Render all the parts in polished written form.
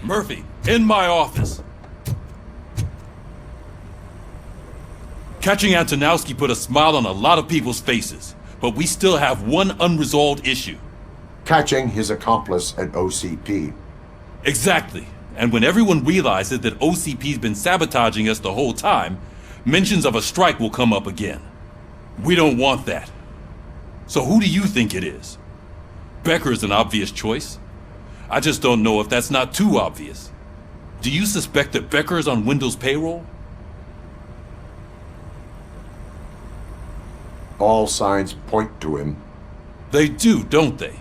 Murphy, in my office. Catching Antonowski put a smile on a lot of people's faces, but we still have one unresolved issue. Catching his accomplice at OCP. Exactly. And when everyone realizes that OCP's been sabotaging us the whole time, mentions of a strike will come up again. We don't want that. So who do you think it is? Becker is an obvious choice. I just don't know if that's not too obvious. Do you suspect that Becker is on Windows payroll? All signs point to him. They do, don't they?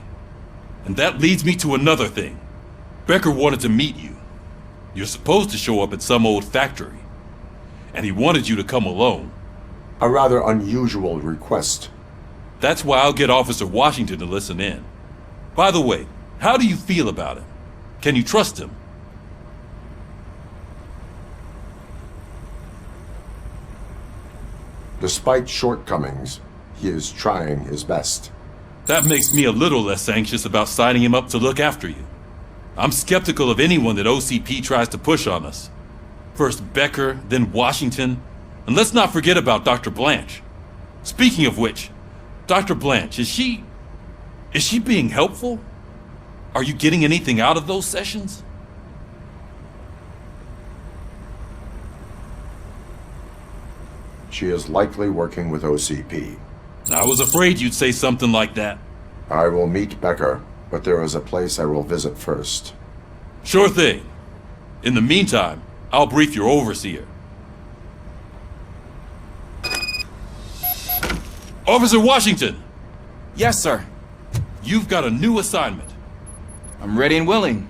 And that leads me to another thing. Becker wanted to meet you. You're supposed to show up at some old factory. And he wanted you to come alone. A rather unusual request. That's why I'll get Officer Washington to listen in. By the way, how do you feel about him? Can you trust him? Despite shortcomings, he is trying his best. That makes me a little less anxious about signing him up to look after you. I'm skeptical of anyone that OCP tries to push on us. First Becker, then Washington, and let's not forget about Dr. Blanche. Speaking of which, Dr. Blanche, is she being helpful? Are you getting anything out of those sessions? She is likely working with OCP. I was afraid you'd say something like that. I will meet Becker, but there is a place I will visit first. Sure thing. In the meantime, I'll brief your overseer. Officer Washington! Yes, sir. You've got a new assignment. I'm ready and willing.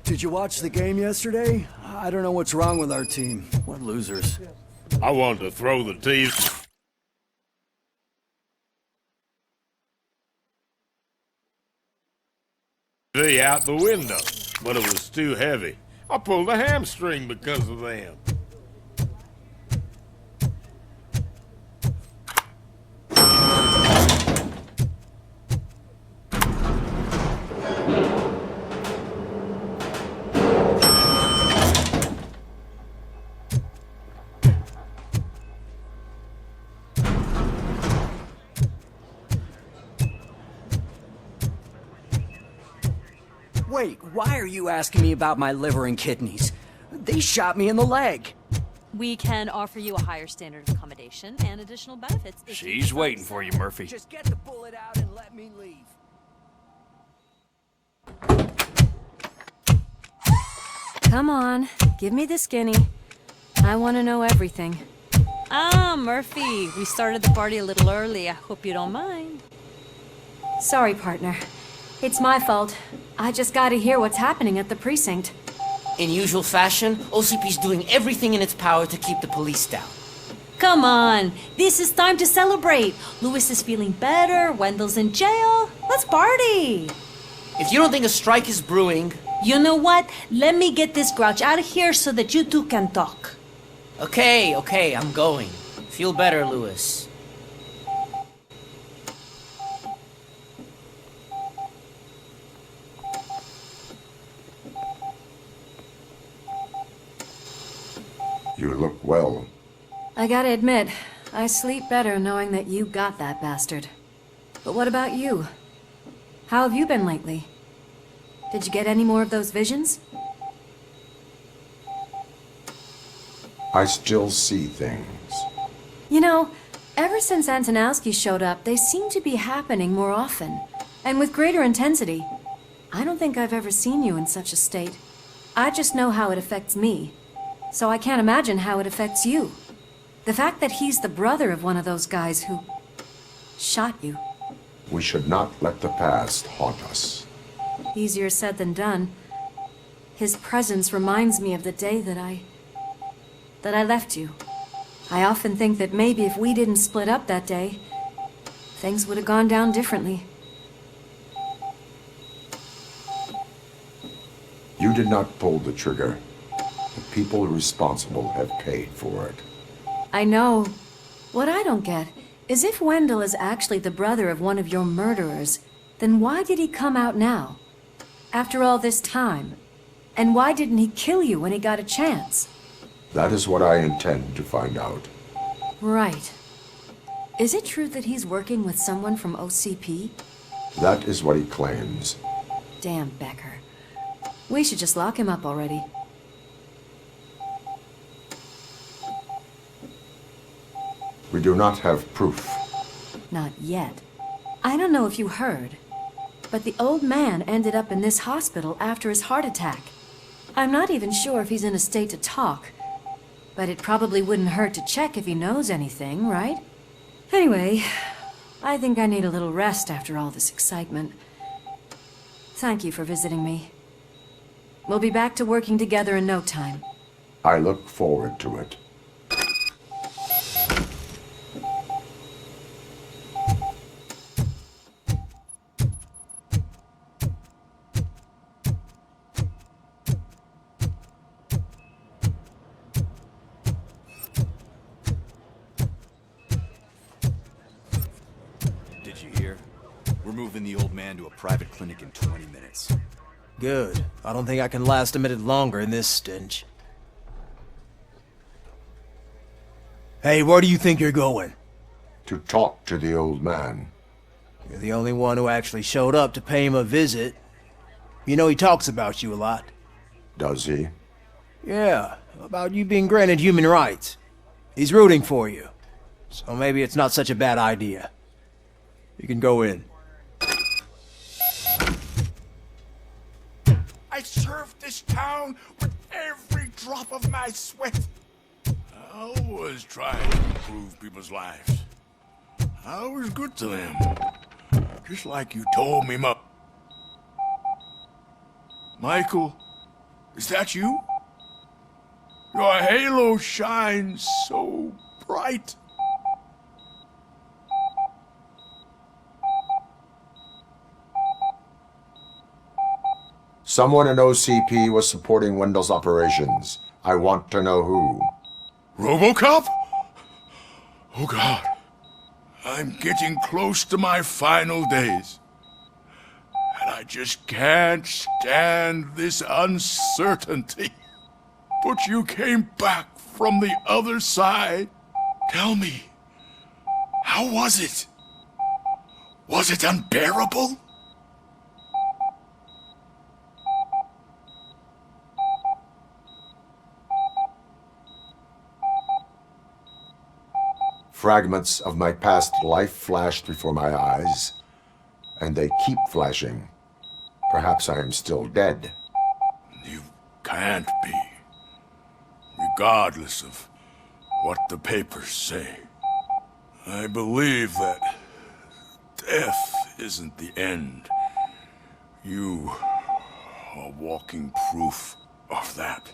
Did you watch the game yesterday? I don't know what's wrong with our team. What losers. I wanted to throw the TV out the window, but it was too heavy. I pulled a hamstring because of them. Wait, why are you asking me about my liver and kidneys? They shot me in the leg. We can offer you a higher standard of accommodation and additional benefits. If She's waiting for you, Murphy. Just get the bullet out and let me leave. Come on, give me the skinny. I want to know everything. Ah, Murphy, we started the party a little early. I hope you don't mind. Sorry, partner. It's my fault. I just gotta hear what's happening at the precinct. In usual fashion, OCP's doing everything in its power to keep the police down. Come on, this is time to celebrate. Louis is feeling better, Wendell's in jail. Let's party. If you don't think a strike is brewing... You know what? Let me get this grouch out of here so that you two can talk. Okay, I'm going. Feel better, Louis. You look well. I gotta admit, I sleep better knowing that you got that bastard. But what about you? How have you been lately? Did you get any more of those visions? I still see things. You know, ever since Antonowski showed up, they seem to be happening more often, and with greater intensity. I don't think I've ever seen you in such a state. I just know how it affects me, so I can't imagine how it affects you. The fact that he's the brother of one of those guys who shot you. We should not let the past haunt us. Easier said than done. His presence reminds me of the day that I left you. I often think that maybe if we didn't split up that day, things would have gone down differently. You did not pull the trigger. The people responsible have paid for it. I know. What I don't get is if Wendell is actually the brother of one of your murderers, then why did he come out now? After all this time? And why didn't he kill you when he got a chance? That is what I intend to find out. Right. Is it true that he's working with someone from OCP? That is what he claims. Damn Becker. We should just lock him up already. We do not have proof. Not yet. I don't know if you heard, but the old man ended up in this hospital after his heart attack. I'm not even sure if he's in a state to talk, but it probably wouldn't hurt to check if he knows anything, right? Anyway, I think I need a little rest after all this excitement. Thank you for visiting me. We'll be back to working together in no time. I look forward to it. Did you hear? We're moving the old man to a private clinic in 20 minutes. Good. I don't think I can last a minute longer in this stench. Hey, where do you think you're going? To talk to the old man. You're the only one who actually showed up to pay him a visit. You know he talks about you a lot. Does he? Yeah, about you being granted human rights. He's rooting for you. So maybe it's not such a bad idea. You can go in. I served this town with every drop of my sweat. I was trying to improve people's lives. I was good to them. Just like you told me, Michael, is that you? Your halo shines so bright. Someone in OCP was supporting Wendell's operations. I want to know who. Robocop? Oh God. I'm getting close to my final days. And I just can't stand this uncertainty. But you came back from the other side. Tell me, how was it? Was it unbearable? Fragments of my past life flashed before my eyes, and they keep flashing. Perhaps I am still dead. You can't be. Regardless of what the papers say. I believe that death isn't the end. You are walking proof of that.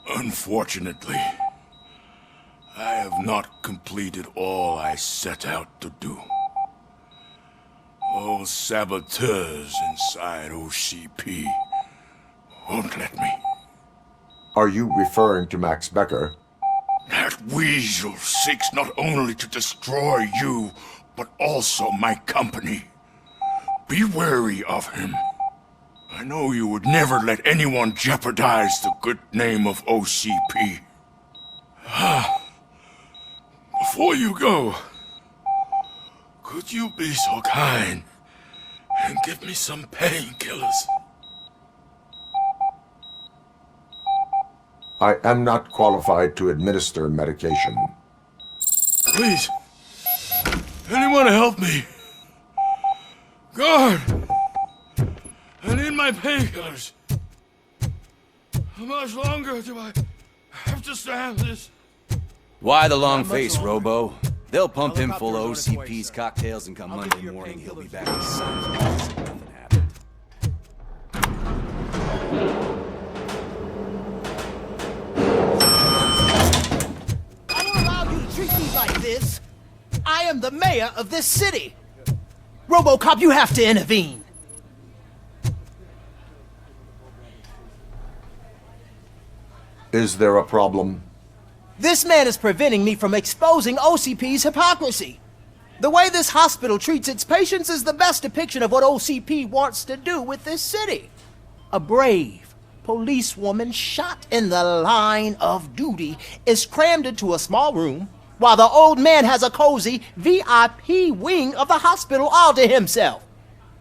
Unfortunately, I have not completed all I set out to do. Those saboteurs inside OCP won't let me. Are you referring to Max Becker? That weasel seeks not only to destroy you, but also my company. Be wary of him. I know you would never let anyone jeopardize the good name of OCP. Before you go, could you be so kind and give me some painkillers? I am not qualified to administer medication. Please. Anyone help me? Guard! I need my painkillers. How much longer do I have to stand this? Why the long face, Robo? They'll pump him full of OCP's cocktails and come Monday morning he'll be back to sun. Nothing happened. I don't allow you to treat me like this. I am the mayor of this city. Robocop, you have to intervene. Is there a problem? This man is preventing me from exposing OCP's hypocrisy. The way this hospital treats its patients is the best depiction of what OCP wants to do with this city. A brave policewoman shot in the line of duty is crammed into a small room, while the old man has a cozy VIP wing of the hospital all to himself.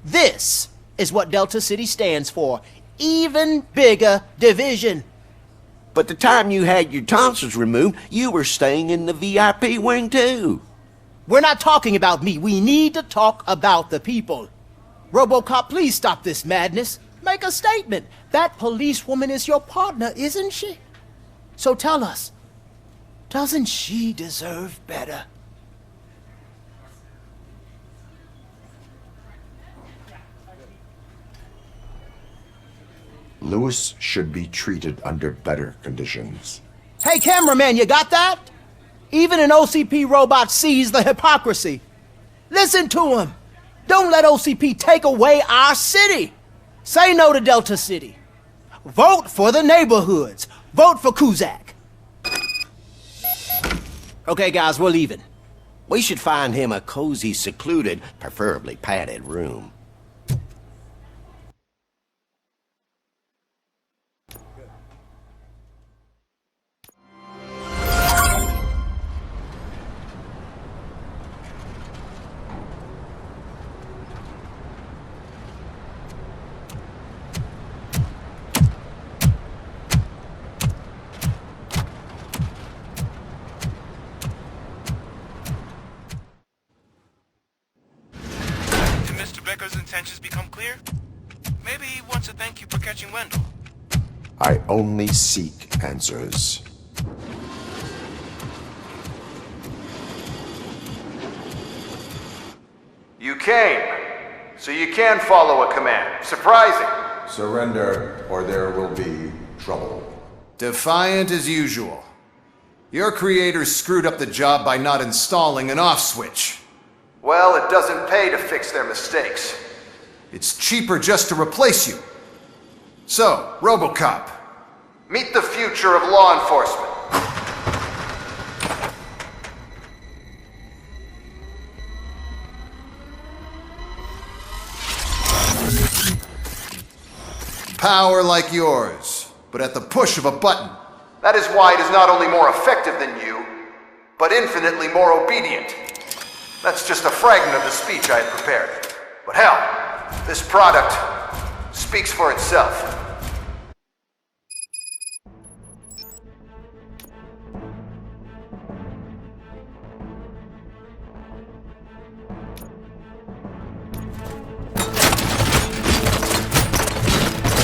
This is what Delta City stands for. Even bigger division. But the time you had your tonsils removed, you were staying in the VIP wing too. We're not talking about me. We need to talk about the people. Robocop, please stop this madness. Make a statement. That policewoman is your partner, isn't she? So tell us, doesn't she deserve better? Lewis should be treated under better conditions. Hey, cameraman, you got that? Even an OCP robot sees the hypocrisy. Listen to him. Don't let OCP take away our city. Say no to Delta City. Vote for the neighborhoods. Vote for Kuzak. Okay, guys, we're leaving. We should find him a cozy, secluded, preferably padded room. Becker's intentions become clear? Maybe he wants to thank you for catching Wendell. I only seek answers. You came, so you can follow a command. Surprising. Surrender, or there will be trouble. Defiant as usual. Your creators screwed up the job by not installing an off switch. Well, it doesn't pay to fix their mistakes. It's cheaper just to replace you. So, Robocop. Meet the future of law enforcement. Power like yours, but at the push of a button. That is why it is not only more effective than you, but infinitely more obedient. That's just a fragment of the speech I had prepared. But hell, this product speaks for itself.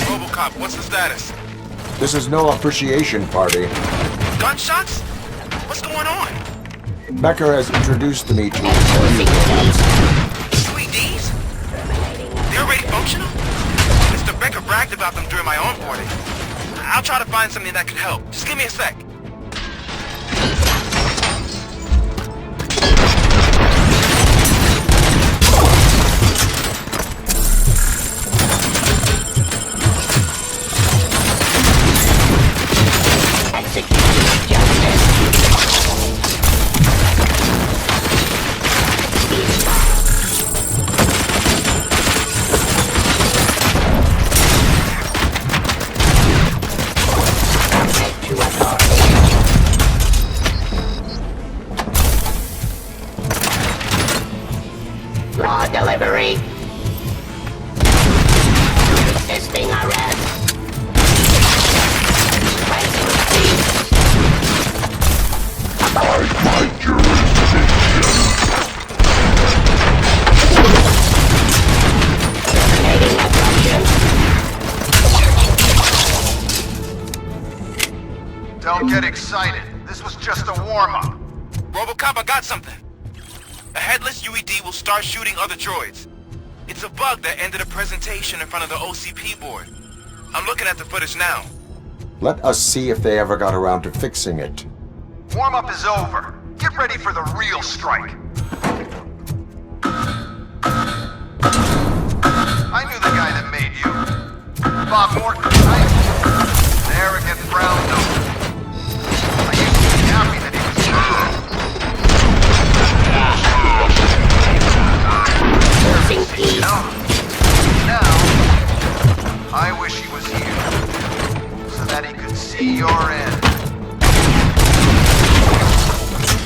Robocop, what's the status? This is no appreciation party. Gunshots? What's going on? Becker has introduced me to UEDs? They're already functional? Mr. Becker bragged about them during my onboarding. I'll try to find something that could help. Just give me a sec. Law delivery. Resisting arrest. Pressing C. Don't get excited. This was just a warm-up. Robocop, I got something. A headless UED will start shooting other droids. It's a bug that ended a presentation in front of the OCP board. I'm looking at the footage now. Let us see if they ever got around to fixing it. Warm-up is over. Get ready for the real strike. I knew the guy that made you. Bob Morton, right? An arrogant brown nose. I used to be happy that he was here. Now, I wish he was here. So that he could see your end.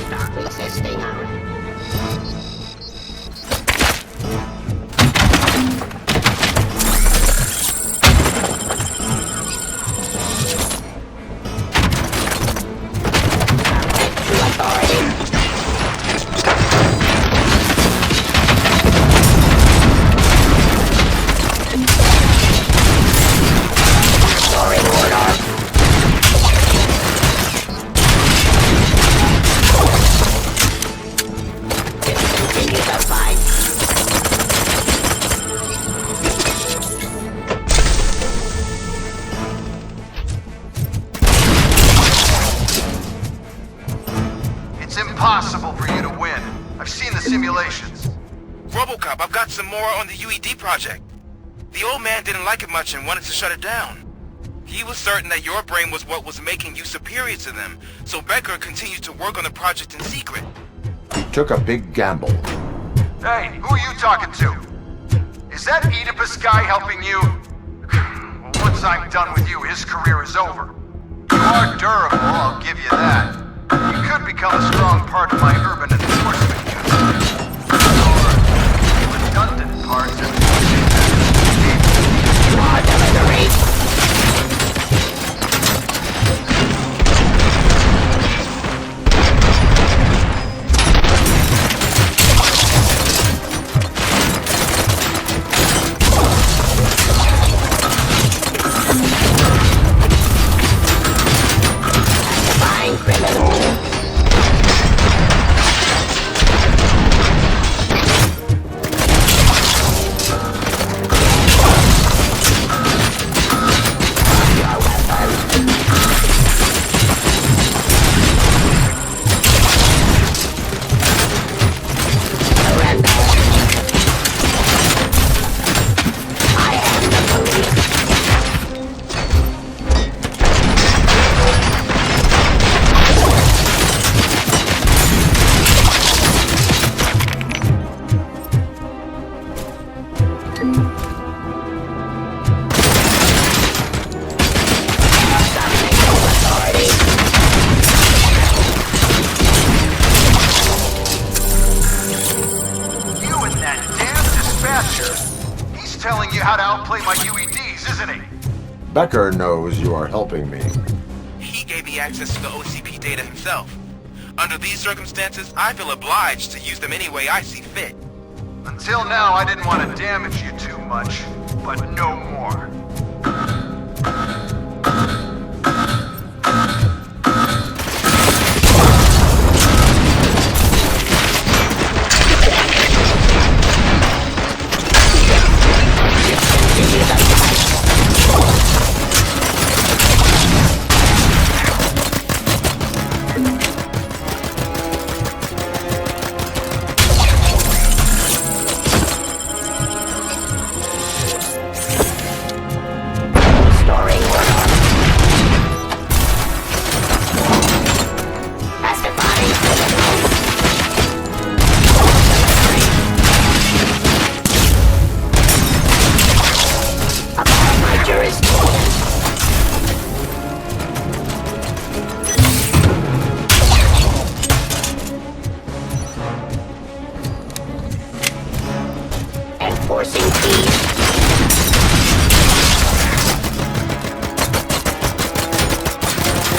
Stop resisting. Impossible for you to win. I've seen the simulations. Robocop, I've got some more on the UED project. The old man didn't like it much and wanted to shut it down. He was certain that your brain was what was making you superior to them, so Becker continued to work on the project in secret. He took a big gamble. Hey, who are you talking to? Is that Oedipus guy helping you? Well, once I'm done with you, his career is over. You are durable, I'll give you that. You could become a strong part of my urban enforcement unit. Or redundant part of telling you how to outplay my UEDs, isn't he? Becker knows you are helping me. He gave me access to the OCP data himself. Under these circumstances, I feel obliged to use them any way I see fit. Until now, I didn't want to damage you too much, but no more.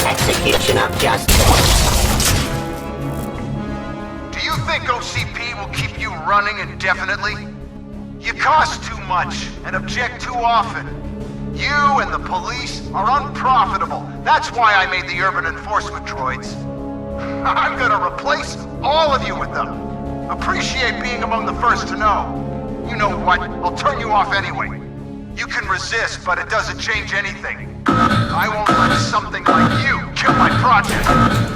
Execution of justice. Do you think OCP will keep you running indefinitely? You cost too much and object too often. You and the police are unprofitable. That's why I made the urban enforcement droids. I'm gonna replace all of you with them. Appreciate being among the first to know. You know what? I'll turn you off anyway. You can resist, but it doesn't change anything. I won't let something like you kill my project.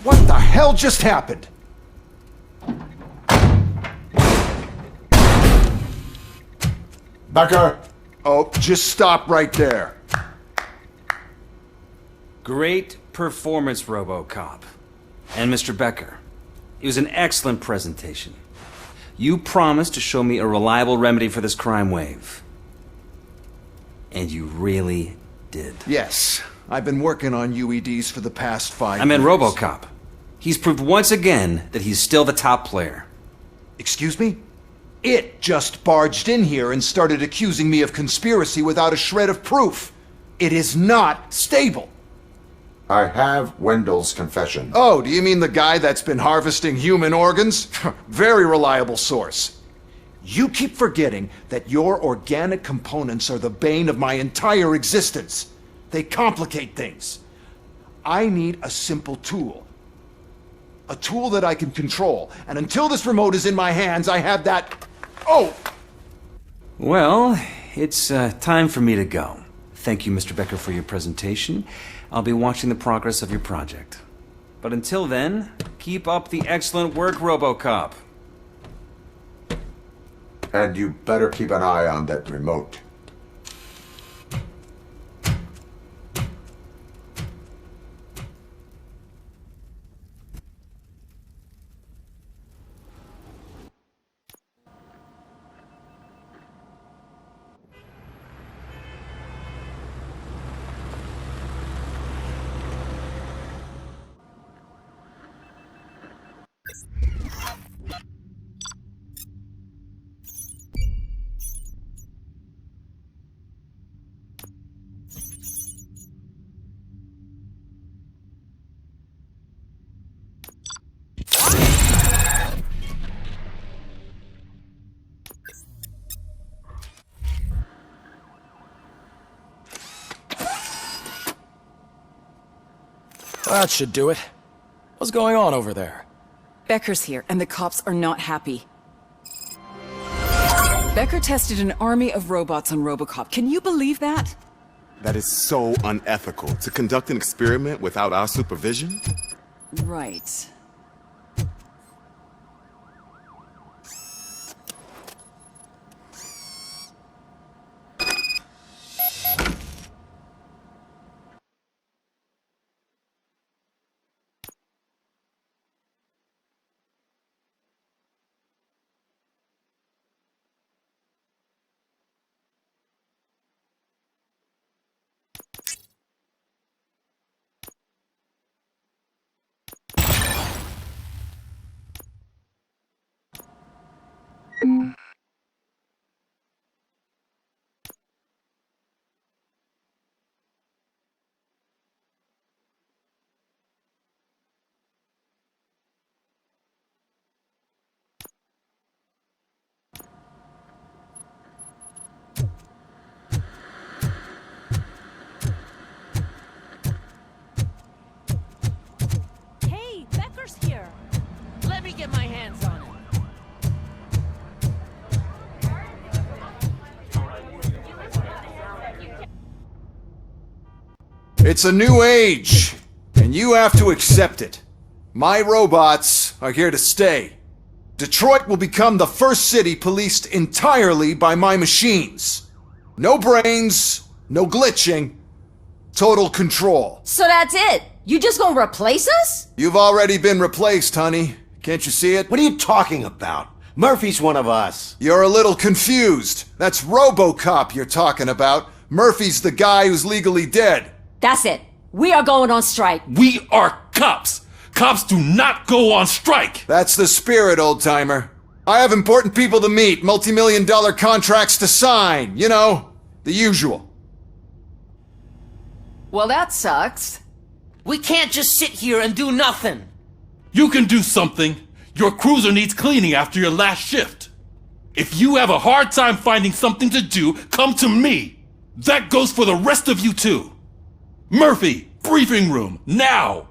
What the hell just happened? Becker! Oh, just stop right there. Great performance, Robocop. And Mr. Becker. It was an excellent presentation. You promised to show me a reliable remedy for this crime wave. And you really did. Yes, I've been working on UEDs for the past 5 years. I meant Robocop. He's proved once again that he's still the top player. Excuse me? It just barged in here and started accusing me of conspiracy without a shred of proof. It is not stable. I have Wendell's confession. Oh, do you mean the guy that's been harvesting human organs? Very reliable source. You keep forgetting that your organic components are the bane of my entire existence. They complicate things. I need a simple tool. A tool that I can control. And until this remote is in my hands, I have that... Oh! Well, it's time for me to go. Thank you, Mr. Becker, for your presentation. I'll be watching the progress of your project. But until then, keep up the excellent work, Robocop. And you better keep an eye on that remote. That should do it. What's going on over there? Becker's here, and the cops are not happy. Becker tested an army of robots on Robocop. Can you believe that? That is so unethical. To conduct an experiment without our supervision? Right. Hey, Becker's here. Let me get my hands on him. It's a new age, and you have to accept it. My robots are here to stay. Detroit will become the first city policed entirely by my machines. No brains, no glitching, total control. So that's it? You just gonna replace us? You've already been replaced, honey. Can't you see it? What are you talking about? Murphy's one of us. You're a little confused. That's Robocop you're talking about. Murphy's the guy who's legally dead. That's it. We are going on strike. We are cops. Cops do not go on strike. That's the spirit, old-timer. I have important people to meet, multi-million-dollar contracts to sign. You know, the usual. Well, that sucks. We can't just sit here and do nothing. You can do something. Your cruiser needs cleaning after your last shift. If you have a hard time finding something to do, come to me. That goes for the rest of you too. Murphy, briefing room, now!